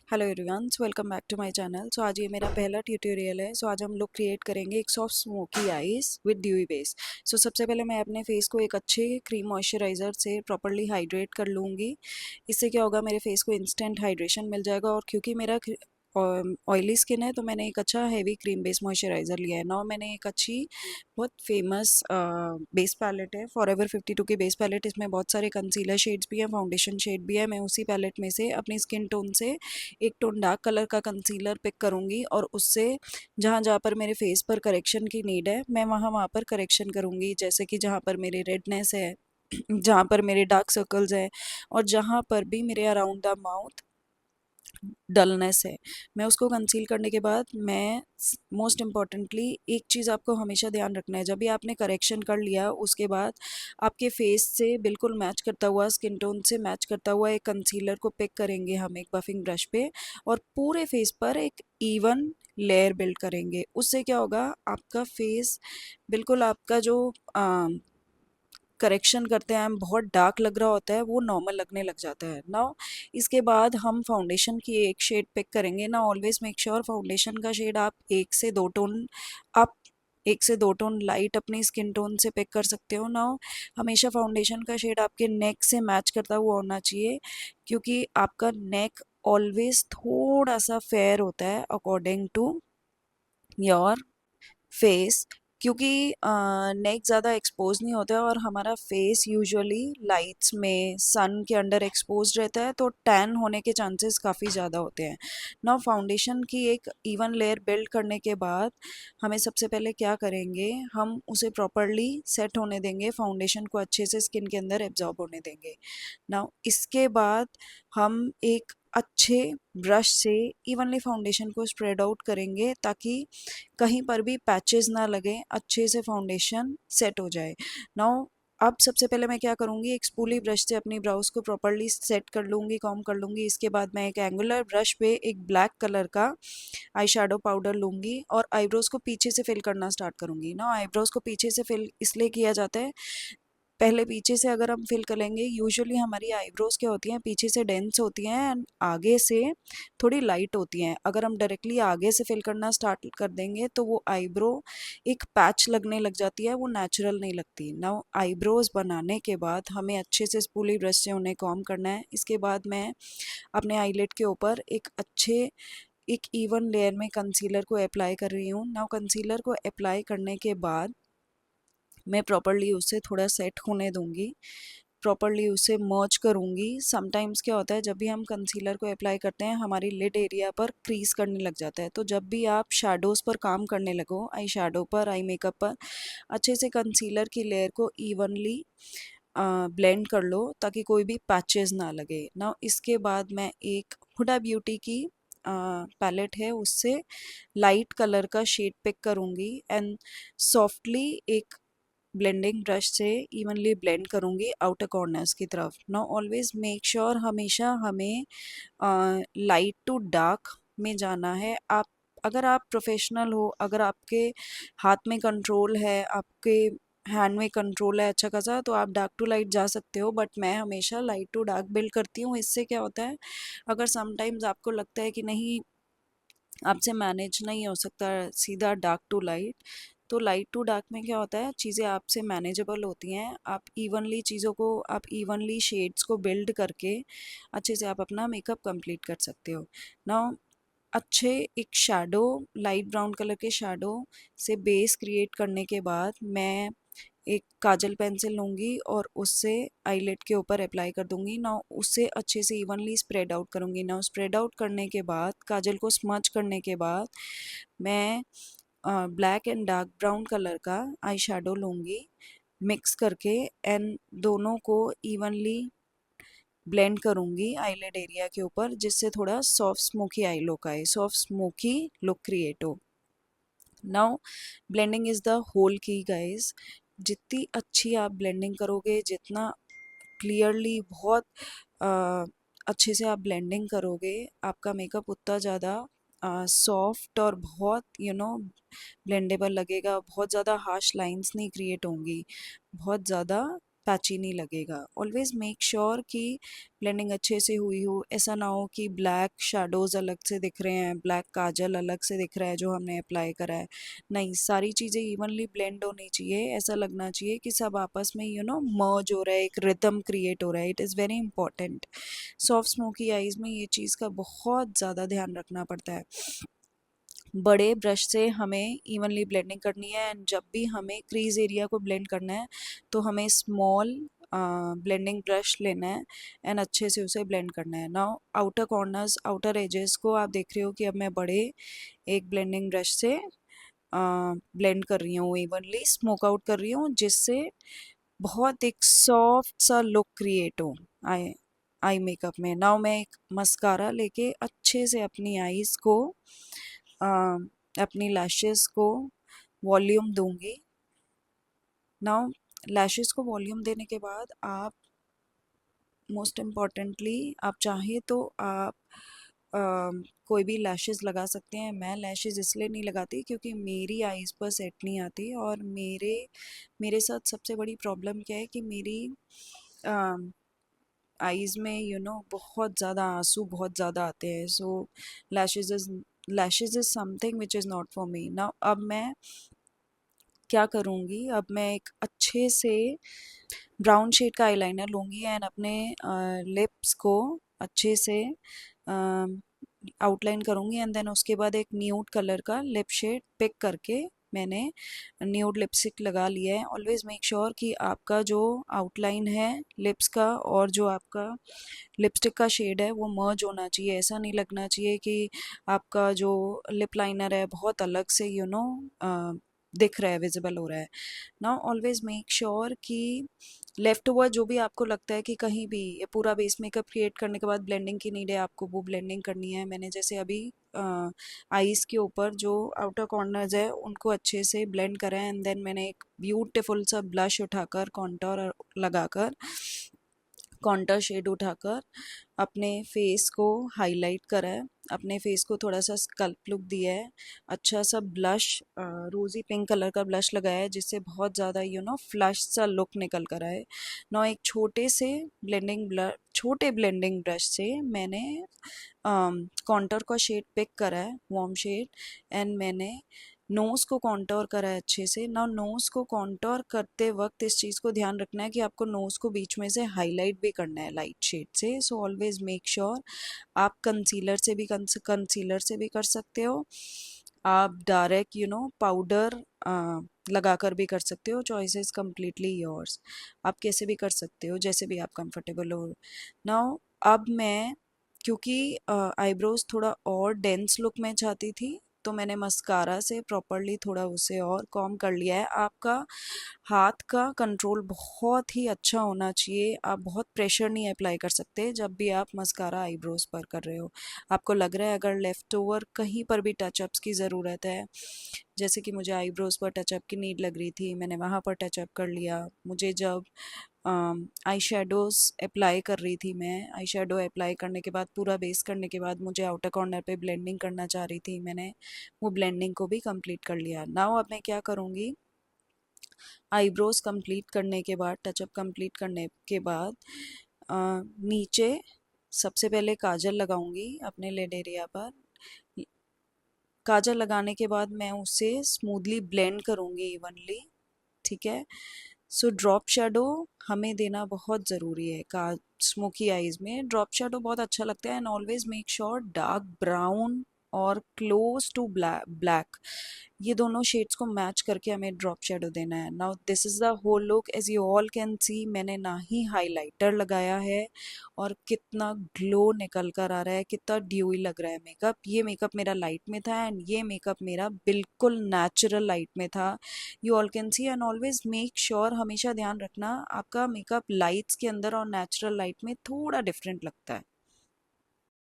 Hello everyone, welcome back to my channel. So आज ये मेरा पहला ट्यूटोरियल है। सो आज हम लोग क्रिएट करेंगे एक soft smoky eyes with dewy base. So सबसे पहले मैं अपने फेस को एक अच्छे क्रीम मॉइस्चराइज़र से प्रॉपर्ली हाइड्रेट कर लूँगी। इससे क्या होगा, मेरे फेस को इंस्टेंट हाइड्रेशन मिल जाएगा। और क्योंकि मेरा ऑयली स्किन है तो मैंने एक अच्छा हैवी क्रीम बेस मॉइस्चराइज़र लिया है। नाउ मैंने एक अच्छी बहुत फेमस बेस पैलेट है, फॉरएवर 52 की बेस पैलेट। इसमें बहुत सारे कंसीलर शेड्स भी हैं, फाउंडेशन शेड भी है। मैं उसी पैलेट में से अपनी स्किन टोन से एक टोन डार्क कलर का कंसीलर पिक करूँगी और उससे जहाँ जहाँ पर मेरे फेस पर करेक्शन की नीड है मैं वहाँ वहाँ पर करेक्शन करूँगी। जैसे कि जहाँ पर मेरे रेडनेस है, जहाँ पर मेरे डार्क सर्कल्स है, और जहाँ पर भी मेरे अराउंड द माउथ डलनेस है, मैं उसको कंसील करने के बाद मैं मोस्ट इम्पॉर्टेंटली एक चीज़ आपको हमेशा ध्यान रखना है। जब भी आपने करेक्शन कर लिया उसके बाद आपके फेस से बिल्कुल मैच करता हुआ, स्किन टोन से मैच करता हुआ एक कंसीलर को पिक करेंगे हम एक बफिंग ब्रश पे, और पूरे फेस पर एक इवन लेयर बिल्ड करेंगे। उससे क्या होगा, आपका फेस बिल्कुल आपका जो करेक्शन करते हैं हम बहुत डार्क लग रहा होता है वो नॉर्मल लगने लग जाता है। नाउ इसके बाद हम फाउंडेशन की एक शेड पिक करेंगे। ना ऑलवेज मेक श्योर फाउंडेशन का शेड आप आप एक से दो टोन लाइट अपनी स्किन टोन से पिक कर सकते हो। नाउ हमेशा फाउंडेशन का शेड आपके नेक से मैच करता हुआ होना चाहिए, क्योंकि आपका नेक ऑलवेज थोड़ा सा फेयर होता है अकॉर्डिंग टू योर फेस, क्योंकि नेक ज़्यादा एक्सपोज नहीं होता है और हमारा फेस यूजुअली लाइट्स में सन के अंडर एक्सपोज रहता है, तो टैन होने के चांसेस काफ़ी ज़्यादा होते हैं। नाउ फाउंडेशन की एक इवन लेयर बिल्ड करने के बाद हमें सबसे पहले क्या करेंगे, हम उसे प्रॉपरली सेट होने देंगे, फाउंडेशन को अच्छे से स्किन के अंदर एब्जॉर्ब होने देंगे। नाउ इसके बाद हम एक अच्छे ब्रश से इवनली फाउंडेशन को स्प्रेड आउट करेंगे ताकि कहीं पर भी पैचेस ना लगे, अच्छे से फाउंडेशन सेट हो जाए। नाउ अब सबसे पहले मैं क्या करूँगी, एक स्पूली ब्रश से अपनी ब्राउज को प्रॉपरली सेट कर लूँगी, कॉम्ब कर लूँगी। इसके बाद मैं एक एंगुलर ब्रश पे एक ब्लैक कलर का आई शेडो पाउडर लूँगी और आईब्रोज को पीछे से फिल करना स्टार्ट करूँगी। ना आईब्रोज को पीछे से फिल इसलिए किया जाता है, पहले पीछे से अगर हम फिल करेंगे, यूजुअली हमारी आईब्रोज क्या होती हैं, पीछे से डेंस होती हैं एंड आगे से थोड़ी लाइट होती हैं। अगर हम डायरेक्टली आगे से फिल करना स्टार्ट कर देंगे तो वो आईब्रो एक पैच लगने लग जाती है, वो नेचुरल नहीं लगती। ना आईब्रोज बनाने के बाद हमें अच्छे से स्पूली ब्रश से उन्हें कॉम्ब करना है। इसके बाद मैं अपने आईलिड के ऊपर एक इवन लेयर में कंसीलर को अप्लाई कर रही हूँ। नाउ कंसीलर को अप्लाई करने के बाद मैं प्रॉपरली उसे थोड़ा सेट होने दूंगी, प्रॉपरली उसे मर्ज करूंगी। समटाइम्स क्या होता है, जब भी हम कंसीलर को अप्लाई करते हैं हमारी लिड एरिया पर क्रीज करने लग जाता है, तो जब भी आप शेडोज़ पर काम करने लगो, आई शेडो पर, आई मेकअप पर, अच्छे से कंसीलर की लेयर को इवनली ब्लेंड कर लो ताकि कोई भी पैचेस ना लगे। ना इसके बाद मैं एक हुडा ब्यूटी की पैलेट है उससे लाइट कलर का शेड पिक करूंगी एंड सॉफ्टली एक ब्लेंडिंग ब्रश से इवनली ब्लेंड करूंगी आउटर कॉर्नर्स की तरफ। नाउ ऑलवेज मेक श्योर हमेशा हमें लाइट टू डार्क में जाना है। आप अगर आप प्रोफेशनल हो, अगर आपके हाथ में कंट्रोल है, आपके हैंड में कंट्रोल है अच्छा खासा, तो आप डार्क टू लाइट जा सकते हो, बट मैं हमेशा लाइट टू डार्क बिल्ड करती हूँ। इससे क्या होता है, अगर समटाइम्स आपको लगता है कि नहीं आपसे मैनेज नहीं हो सकता सीधा डार्क टू लाइट, तो लाइट टू डार्क में क्या होता है, चीज़ें आपसे मैनेजेबल होती हैं। आप इवनली शेड्स को बिल्ड करके अच्छे से आप अपना मेकअप कंप्लीट कर सकते हो। नाउ अच्छे एक शैडो, लाइट ब्राउन कलर के शैडो से बेस क्रिएट करने के बाद मैं एक काजल पेंसिल लूँगी और उससे आईलेट के ऊपर अप्लाई कर दूँगी। ना उससे अच्छे से इवनली स्प्रेड आउट करूँगी। ना स्प्रेड आउट करने के बाद, काजल को स्मच करने के बाद, मैं black and dark brown colour का आई शेडो लूँगी मिक्स करके एंड दोनों को इवनली ब्लेंड करूँगी आईलेड एरिया के ऊपर, जिससे थोड़ा सॉफ्ट स्मोकी आई लुक आए, सॉफ्ट स्मोकी लुक क्रिएट हो। Now blending is the whole key guys. जितनी अच्छी आप ब्लेंडिंग करोगे, जितना क्लियरली बहुत अ, अच्छे से आप ब्लेंडिंग करोगे, आपका मेकअप उतना ज़्यादा सॉफ्ट और बहुत ब्लेंडेबल लगेगा। बहुत ज़्यादा हार्श लाइंस नहीं क्रिएट होंगी, बहुत ज़्यादा पैची नहीं लगेगा। ऑलवेज मेक श्योर कि ब्लेंडिंग अच्छे से हुई हो। ऐसा ना हो कि ब्लैक शेडोज अलग से दिख रहे हैं, ब्लैक काजल अलग से दिख रहा है जो हमने अप्लाई करा है। नहीं, सारी चीज़ें इवनली ब्लेंड होनी चाहिए। ऐसा लगना चाहिए कि सब आपस में मर्ज हो रहा है, एक रिदम क्रिएट हो रहा है। It is very important. Soft smoky eyes में ये चीज़ का बहुत ज़्यादा ध्यान रखना पड़ता है। बड़े ब्रश से हमें इवनली ब्लेंडिंग करनी है, एंड जब भी हमें क्रीज एरिया को ब्लेंड करना है तो हमें स्मॉल ब्लेंडिंग ब्रश लेना है एंड अच्छे से उसे ब्लेंड करना है। Now outer corners, outer edges को आप देख रहे हो कि अब मैं बड़े एक ब्लेंडिंग ब्रश से ब्लेंड कर रही हूँ, इवनली स्मोक आउट कर रही हूँ, जिससे बहुत एक सॉफ्ट सा लुक क्रिएट हो आई आई मेकअप में। नाउ मैं एक मस्कारा लेके अच्छे से अपनी आईज को अपनी लैशेस को वॉल्यूम दूंगी। नाउ लैशेस को वॉल्यूम देने के बाद आप मोस्ट इम्पॉर्टेंटली आप चाहें तो आप कोई भी लैशेस लगा सकते हैं। मैं लैशेस इसलिए नहीं लगाती क्योंकि मेरी आईज़ पर सेट नहीं आती, और मेरे मेरे साथ सबसे बड़ी प्रॉब्लम क्या है कि मेरी आईज़ में बहुत ज़्यादा आंसू बहुत ज़्यादा आते हैं। So lashes is something which is not for me. Now अब मैं क्या करूँगी, अब मैं एक अच्छे से ब्राउन शेड का आईलाइनर लूँगी एंड अपने लिप्स को अच्छे से आउटलाइन करूँगी, एंड देन उसके बाद एक न्यूड कलर का लिप शेड पिक करके मैंने न्यूड लिपस्टिक लगा लिया है। ऑलवेज मेक श्योर कि आपका जो आउटलाइन है लिप्स का और जो आपका लिपस्टिक का शेड है वो मर्ज होना चाहिए। ऐसा नहीं लगना चाहिए कि आपका जो लिप लाइनर है बहुत अलग से दिख रहा है, विजिबल हो रहा है। नाउ ऑलवेज मेक श्योर कि लेफ्ट ओवर जो भी आपको लगता है कि कहीं भी ये पूरा बेस मेकअप क्रिएट करने के बाद ब्लेंडिंग की नीड है, आपको वो ब्लेंडिंग करनी है। मैंने जैसे अभी आईज के ऊपर जो आउटर कॉर्नर्स है उनको अच्छे से ब्लेंड करा है, एंड देन मैंने एक ब्यूटीफुल सा ब्लश उठाकर कॉन्टोर लगाकर कॉन्टर शेड उठाकर अपने फेस को हाईलाइट करा है, अपने फेस को थोड़ा सा स्कल्प लुक दिया है। अच्छा सा ब्लश रोजी पिंक कलर का ब्लश लगाया है जिससे बहुत ज़्यादा फ्लश सा लुक निकल कर आए। नौ एक छोटे ब्लेंडिंग ब्रश से मैंने कॉन्टोर का शेड पिक करा है, वार्म शेड, एंड मैंने नोज़ को कॉन्टोर करा है अच्छे से। ना नोज़ को कॉन्टोर करते वक्त इस चीज़ को ध्यान रखना है कि आपको नोज़ को बीच में से हाईलाइट भी करना है लाइट शेड से। सो ऑलवेज मेक श्योर आप कंसीलर से भी कर सकते हो, आप डायरेक्ट पाउडर लगाकर भी कर सकते हो। चॉइस इज कम्प्लीटली योर्स, आप कैसे भी कर सकते हो, जैसे भी आप कंफर्टेबल हो। नाउ अब मैं क्योंकि आईब्रोज थोड़ा और डेंस लुक में चाहती थी तो मैंने मस्कारा से प्रॉपरली थोड़ा उसे और कॉम कर लिया है। आपका हाथ का कंट्रोल बहुत ही अच्छा होना चाहिए, आप बहुत प्रेशर नहीं अप्लाई कर सकते जब भी आप मस्कारा आईब्रोज पर कर रहे हो। आपको लग रहा है अगर लेफ्ट ओवर कहीं पर भी टचअप्स की ज़रूरत है, जैसे कि मुझे आईब्रोज पर टचअप की नीड लग रही थी, मैंने वहाँ पर टचअप कर लिया। मुझे जब आई शेडोज अप्लाई कर रही थी, मैं आई शेडो अप्लाई करने के बाद पूरा बेस करने के बाद मुझे आउटर कॉर्नर पे ब्लेंडिंग करना चाह रही थी, मैंने वो ब्लेंडिंग को भी कंप्लीट कर लिया। नाउ अब मैं क्या करूँगी, आईब्रोज कंप्लीट करने के बाद, टचअप कंप्लीट करने के बाद नीचे सबसे पहले काजल लगाऊंगी अपने लिड एरिया पर। काजल लगाने के बाद मैं उसे स्मूथली ब्लेंड करूंगी इवनली, ठीक है। सो ड्रॉप शेडो हमें देना बहुत ज़रूरी है। का स्मोकी आईज में ड्रॉप शेडो बहुत अच्छा लगता है, and always make sure dark brown और क्लोज टू ब्लैक ये दोनों शेड्स को मैच करके हमें ड्रॉप शेडो देना है। Now this is the whole look. As you all can see मैंने ना ही हाइलाइटर लगाया है और कितना ग्लो निकल कर आ रहा है, कितना ड्यूई लग रहा है मेकअप। ये मेकअप मेरा लाइट में था एंड ये मेकअप मेरा बिल्कुल नेचुरल लाइट में था, you all can C. And always make sure, हमेशा ध्यान रखना आपका मेकअप लाइट्स के अंदर और नेचुरल लाइट में थोड़ा डिफरेंट लगता है।